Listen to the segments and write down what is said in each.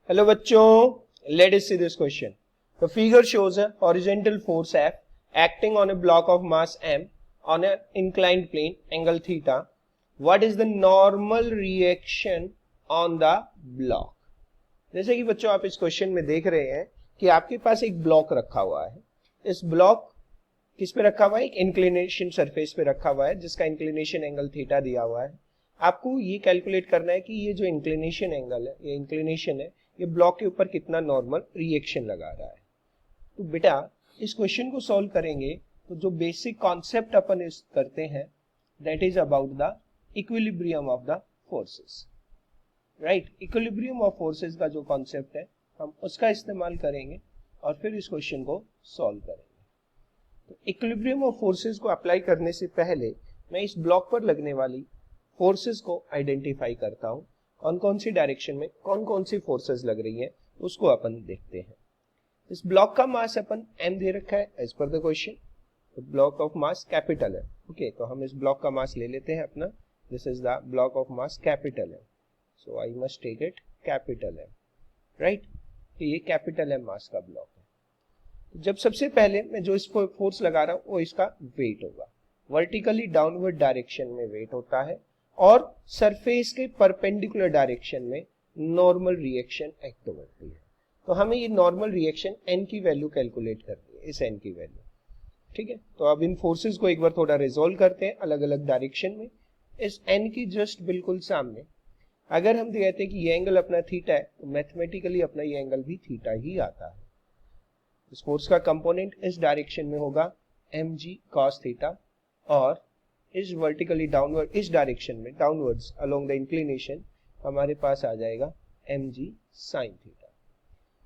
Hello bachcho, let us see this question. The figure shows a horizontal force F acting on a block of mass M on an inclined plane, angle theta. What is the normal reaction on the block? जैसे कि बच्चों आप इस question में देख रहे हैं कि आपके पास एक ब्लॉक रखा हुआ है. इस ब्लॉक किस पे रखा हुआ है? एक इंक्लिनेशन सरफेस पे रखा हुआ है जिसका इंक्लिनेशन एंगल थीटा दिया हुआ है. आपको ये कैलकुलेट करना है कि ये जो इंक्लिनेशन एंगल है, ये इंक्लिनेशन है, ये ब्लॉक के ऊपर कितना नॉर्मल रिएक्शन लगा रहा है. तो बेटा इस क्वेश्चन को सॉल्व करेंगे तो जो बेसिक कॉन्सेप्ट अपन इस करते हैं that is about the equilibrium of the forces. Right, equilibrium of forces का जो कॉन्सेप्ट है हम उसका इस्तेमाल करेंगे और फिर इस क्वेश्चन को सॉल्व करेंगे. तो इक्विलिब्रियम ऑफ फोर्सेस को अप्लाई करने से पहले मैं इस ब्लॉक पर लगने वाली फोर्सेस को आइडेंटिफाई करता हूं. कौन कौन सी डायरेक्शन में कौन कौन सी फोर्सेस लग रही हैं उसको अपन देखते हैं. इस ब्लॉक का मास अपन m दे रखा है एज पर द क्वेश्चन. तो ब्लॉक ऑफ मास कैपिटल है. ओके, तो हम इस ब्लॉक का मास ले लेते हैं अपना. This is the block of mass capital है, so I must take it capital है. राइट, तो ये कैपिटल है मास का ब्लॉक है. तो जब सबसे पहले मैं जो इस फोर्स लगा रहा हूं वो इसका वेट होगा. वर्टिकली डाउनवर्ड डायरेक्शन में वेट होता है और सरफेस के परपेंडिकुलर डायरेक्शन में नॉर्मल रिएक्शन एक्ट होती है. तो हमें ये नॉर्मल रिएक्शन n की वैल्यू कैलकुलेट करनी है, इस n की वैल्यू. ठीक है, तो अब इन फोर्सेस को एक बार थोड़ा रिजोल्व करते हैं अलग अलग डायरेक्शन में. इस n की जस्ट बिल्कुल सामने अगर हम कहते हैं कि ये एंगल अपना थीटा है तो मैथमेटिकली अपना ये एंगल भी थीटा ही आता है. इस फोर्स का कंपोनेंट इस डायरेक्शन में होगा mg cos थीटा और इस वर्टिकली डाउनवर्ड इस डायरेक्शन में डाउनवर्ड्स अलोंग द इंक्लिनेशन हमारे पास आ जाएगा mg sin थीटा.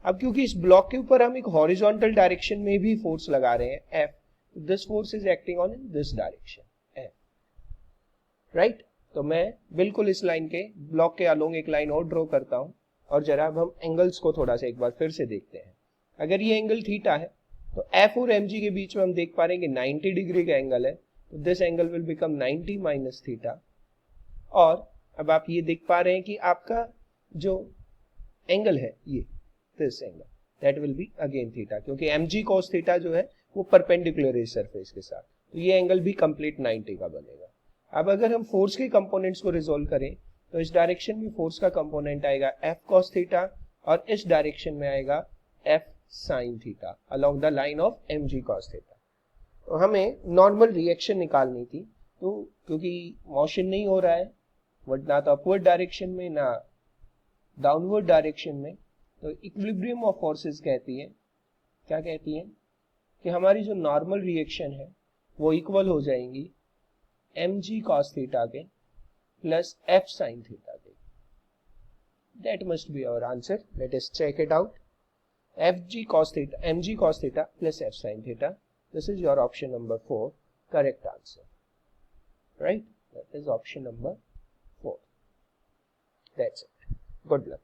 अब क्योंकि इस ब्लॉक के ऊपर हम एक हॉरिजॉन्टल डायरेक्शन में भी फोर्स लगा रहे हैं F, this force is acting on in this direction F. Right, तो मैं बिल्कुल इस लाइन के ब्लॉक के अलोंग एक लाइन और ड्रॉ करता हूं और जरा अब हम एंगल्स को थोड़ा सा एक बार फिर से देखते हैं. अगर ये एंगल थीटा है तो F और mg के बीच में हम देख पा रहे हैं कि 90 डिग्री का एंगल है. तो this angle will become 90 minus theta. और अब आप ये देख पा रहे हैं कि आपका जो एंगल है ये this angle that will be again theta, क्योंकि mg cos थीटा जो है वो परपेंडिकुलर है सरफेस के साथ. तो ये एंगल भी कंप्लीट 90 का बनेगा. अब अगर हम फोर्स के कंपोनेंट्स को रिजोल्व करें तो इस डायरेक्शन में फोर्स का कंपोनेंट आएगा F cos थीटा और इस डायरेक्शन में आएगा F sin theta along the line of mg cos theta. तो हमें नॉर्मल रिएक्शन निकालनी थी. तो क्योंकि मोशन नहीं हो रहा है ना तो अपवर्ड डायरेक्शन में ना डाउनवर्ड डायरेक्शन में, तो इक्विलिब्रियम ऑफ फोर्सेस कहती है, क्या कहती है कि हमारी जो नॉर्मल रिएक्शन है वो इक्वल हो जाएंगी mg cos थीटा के प्लस F sin थीटा के. That must be our answer. Let us check it out. mg cos theta plus F sin theta. This is your option number 4 correct answer. Right, that is option number 4. That's it. Good luck.